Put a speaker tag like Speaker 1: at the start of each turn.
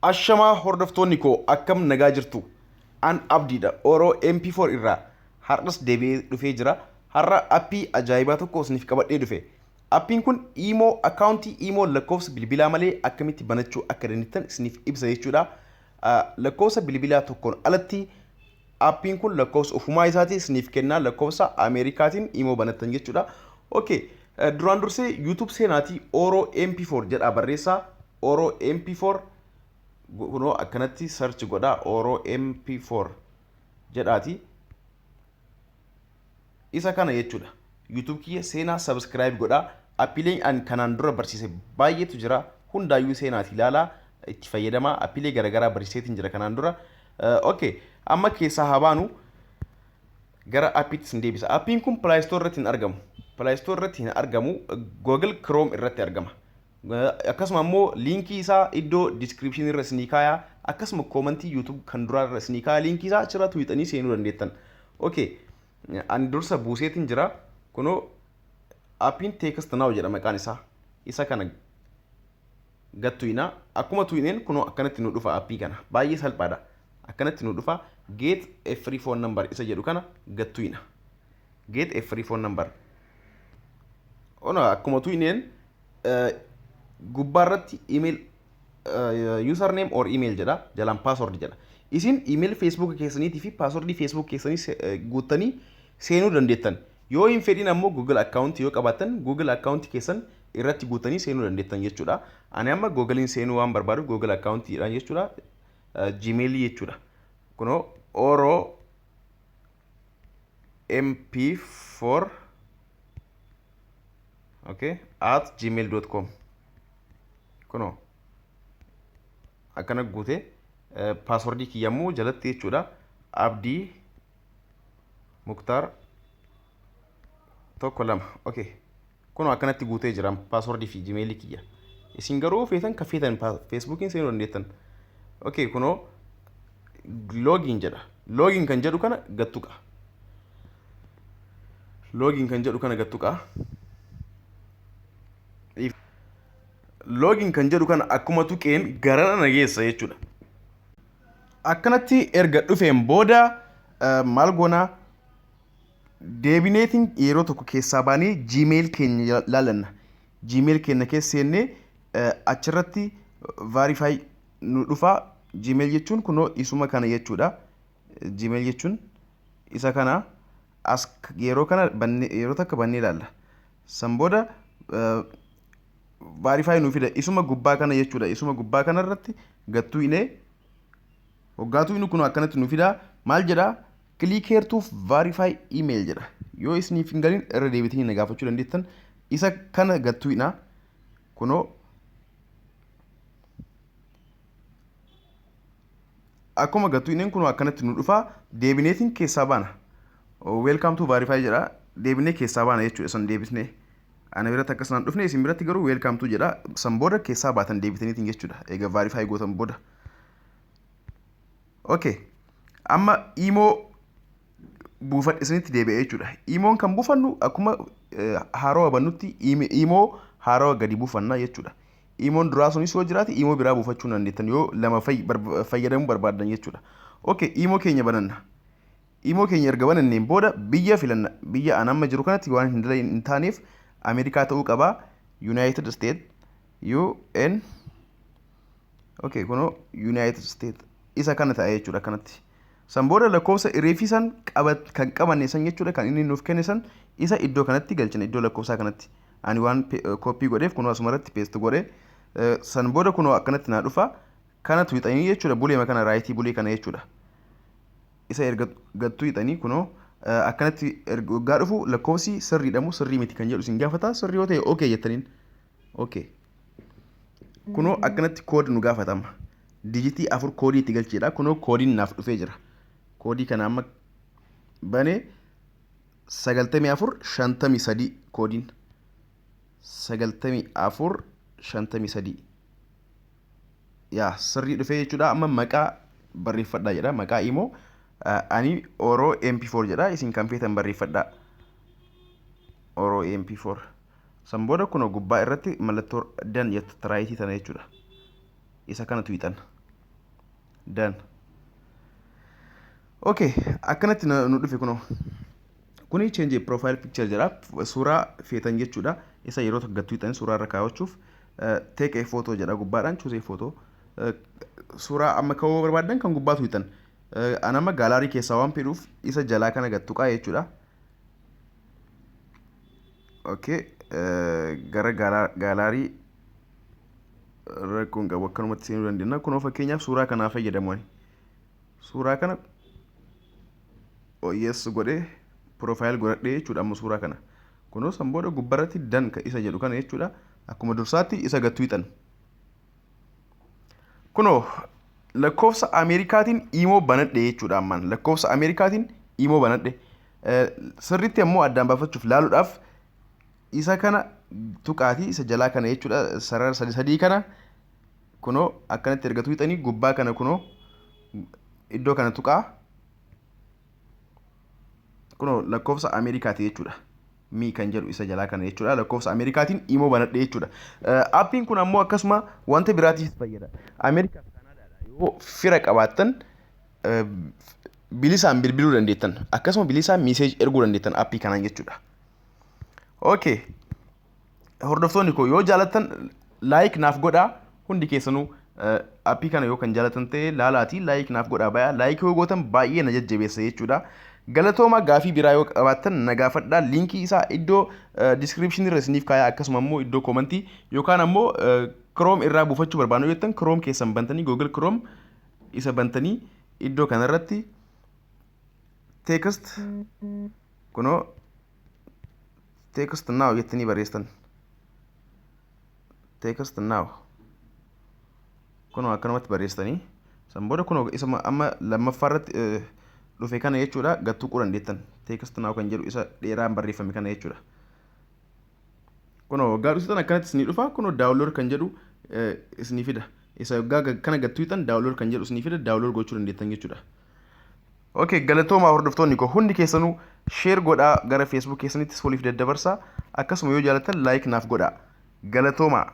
Speaker 1: Ashamaa hordoftoonni koo akkam nagaa jirtu? An abdiidha. Oroo MP4 irraa har'as deebi'ee dhufee jira. Har'a appii ajaa'ibaa tokko isiniif qabadhee dhufe. Appiin kun Imo akkaawuntii Imo lakkoofsa bilbilaa malee akkamitti banachuu akka dandeettan isiniif ibsa jechuudha. Lakkoofsa bilbilaa tokkoon alatti appiin kun lakkoofsa ofumaa isaatii isiniif kennaa lakkoofsa Ameerikaatiin Imo banattan jechuudha. Okay. Duraan dursee YouTube seenaatii Oroo MP4 jedhaa barreessaa. Oroo MP4 kuno akkanatti search godha Oroo MP4 jedhaati isa kana jechuudha. YouTube kiyya seenaa subscribe godha. Appiileen an kanaan dura barsiise baay'eetu jira. Hundaayyuu seenaati ilaalaa itti fayyadamaa. Appiilee garagaraa barsiiseetiin jira kanaan dura. Okay, amma keessaa habaanu gara appiitti sin deebisa. Appiin kun Play Store irratti hin argamu. Play Store irratti hin argamu. Google Chrome irratti argama. Akkasuma immoo linkii isaa iddoo description irra isinii kaayaa, akkasuma commentii YouTube kan duraa irra isinii kaayaa linkii isaa achirra tuwixanii seenuu dandeettan. Okay, ani dursa buuseetiin jira. Kunoo appiin text now jedha maqaan isaa. Isa kana gattuina. Akkuma tuwineen kunoo akkanatti nu dhufa appii kana. Baay'ee salphaadha. Akkanatti nu dhufa get a free phone number isa jedhu kana gattuina. Get a free phone number. Akkuma tuwineen gubbaarratti email username or email jedha jalaan password jedha. Isin email Facebook keessaniitii fi password Facebook keessanii guuttanii seenuu dandeettan. Yoo hin fedhin ammoo Google account yoo qabaattan Google account keessan irratti guuttanii seenuu dandeettan jechuudha. Ani amma Googlein seenuu waan barbaadu Google account jedhaan jechuudha. Gmail jechuudha. Kunoo Oroo MP4 @gmail.com kuno akkana guute password kiyyamu jalatti jechuudha. Abdii Muktar tokko lama. Okay, kuno akkanatti guutee jira password fi gmail kiyya. Isin garuu feetan ka feetan Facebookin seenuu dandeettan. Okay, kuno login jedha. Login kan jedhu kana gattuqa. Login kan jedhu kana gattuqa. Login kan jedhu kana akkuma tuqeen gara nageessa jechuudha. Akkanatti erga dhufeen booda maal goona deebineetiin yeroo tokko keessaa baanee Gmail keenya laalanna. Gmail keenya keessa seennee achirratti verify nu dhufa. Gmail jechuun kunoo isuma kana jechuudha. Gmail jechuun isa kana as yeroo kana yeroo takka bannee ilaalla. San booda verify nu fida isuma gubbaa kana jechuudha. Isuma gubbaa kana irratti gattuine hoggaatuinu kun akkanatti nu fida. Maal jedha? Click here to verify email jedha. Yoo isiniif hin galin irra deebitanii na gaafachuu dandeettan. Isa kana gattuina kunoo akkuma gattuineen kunoo akkanatti nu dhufa. Deebineetiin keessaa baana. Welcome to verify jedha. Deebinee keessaa baana jechuudha. San deebisnee ana biratti akkasaan dhufne isin biratti garuu welcome to jedha. San booda keessaa baatan deebitaniitiin jechuudha. Egaa verify gootan booda. Okay. Amma Imo buufadhe isinitti deebi'ee jechuudha. Imoon kan buufannu akkuma haaroo bannutti Imo haaroo gadi buufanna jechuudha. Imoon duraa sunis yoo jiraate Imo biraa buufachuu dandeettan yoo lama fayyadamuu barbaaddan jechuudha. Okay, Imo keenya bananna. Imo keenya erga bananneen booda biyya filanna. Biyya an amma jiru kanatti waan hin taaneef Amerikaa ta'uu qaba. United States UN. Okay, kuno United States isa kana ta'e jechuudha kanatti. San booda lakkoofsa reefisan kan qabanne san jechuudha kan inni nuuf kenne san isa iddoo kanatti galchina iddoo lakkoofsaa kanatti. Ani waan copy godheef kuno asumarratti paste godhe. San booda kuno akkanatti na dhufa. Kana tuwixanii jechuudha bulee makana right bulee kana jechuudha. Isa erga gattu hixanii kuno akkanatti erga dhufu lakkoofsi sirriidhamu sirrii miti kan jedhu isin gaafata. Sirrii yoo ta'e okay jettaniin. Okay. Kuno akkanatti code nu gaafatama. Digitii 4 koodii itti galcheedha. Kuno koodiin naaf dhufee jira. Koodii kana amma bane 9453 koodiin 9453 yaa sirrii dhufee jechuudha. Amma maqaa barreeffadhaa jedha. Maqaa Imo ani Oroo MP4 jedha. Isin kan feetan barreeffadhaa. Oroo MP4 san booda kuno gubbaa irratti mallattoo dan jettu taraayitii tana jechuudha. Isa kana tuwixan. done. Okay, akkanatti nu dhufe kunoo. Kuni change profile picture jedha. Suuraa feetan jechuudha. Isa yeroo tokko gattuu hixan suuraa irra kaawwachuuf take a photo jedha gubbaadhaan choose a photo. Suuraa amma ka'uu barbaadan kan gubbaatu hixan. Anama gaalaarii keessaa waan fedhuuf isa jalaa kana gattuqaa jechuudha. Okay, gara gaalaarii rakkoon qabu akkanumatti seenuu dandeenya. Kunoo fakkeenyaaf suuraa kanaa fayyadamuun suuraa kana yes godhee profile godhadhee jechuudha amma suuraa kana. Kunoo san booda gubbarratti dan ka isa jedhu kana jechuudha. Akkuma dursaatti isa gattuu hixan. Kunoo lakkoofsa Ameerikaatiin imoo banadhe jechuudha ammaan. Lakkoofsa Ameerikaatiin imoo banadhe. Sirriitti ammoo addaan baafachuuf laaluudhaaf isa kana tuqaatii isa jalaa kana jechuudha. Sarara sadii kana kunoo akkanatti erga hixanii gubbaa kana kunoo iddoo kana tuqaa. Kunoo lakkoofsa Ameerikaati jechuudha. Mi kan jedhu isa jalaa kana jechuudha. Lakkoofsa Ameerikaatiin imoo banadhe jechuudha. Aappiin kun ammoo akkasuma wanta biraatiif fayyada. Ameerikaa fi Kanaadaadha yoo fira qabaattan bilisaan bilbiluu dandeettan. Akkasuma bilisaan miiseej erguu dandeettan aappii kanaan jechuudha. Okay. Hordoftoonni koo yoo jaalattan like naaf godhaa. Hundi keessanuu aappii kana yoo kan jaalatan ta'e laalaatii like naaf godhaa bayaa. Like yoo gootan baay'ee na jajjabeessa jechuudha. Galatooma gaafii biraa yoo qabaattan na gaafadhaa. Linkii isaa iddoo description irra isiniif kaayaa akkasuma immoo iddoo komentii yookaan ammoo Chrome irraa buufachuu barbaadu jettan Chrome keessan bantanii Google Chrome isa bantanii iddoo kanarratti text kunoo text now jettanii barreessan. Text now kunoo akkanumatti barreessanii san booda kunoo isa amma lammaffaarratti dhufe kana jechuudha gattuu dandeettan. Text now kan jedhu isa dheeraan barreeffame kana jechuudha. Kunoo waggaa dhusitan akkanatti isinii dhufa. Kunoo download kan jedhu isinii fida. Isa waggaa kana gattuu hitan download kan jedhu isinii fida. Download gochuu dandeettan jechuudha. Okay, galatoomaa hordoftoonni koo hundi keessanuu share godhaa gara Facebook keessanittis waliif daddabarsaa. Akkasuma yoo jaalattan like naaf godhaa. Galatoomaa.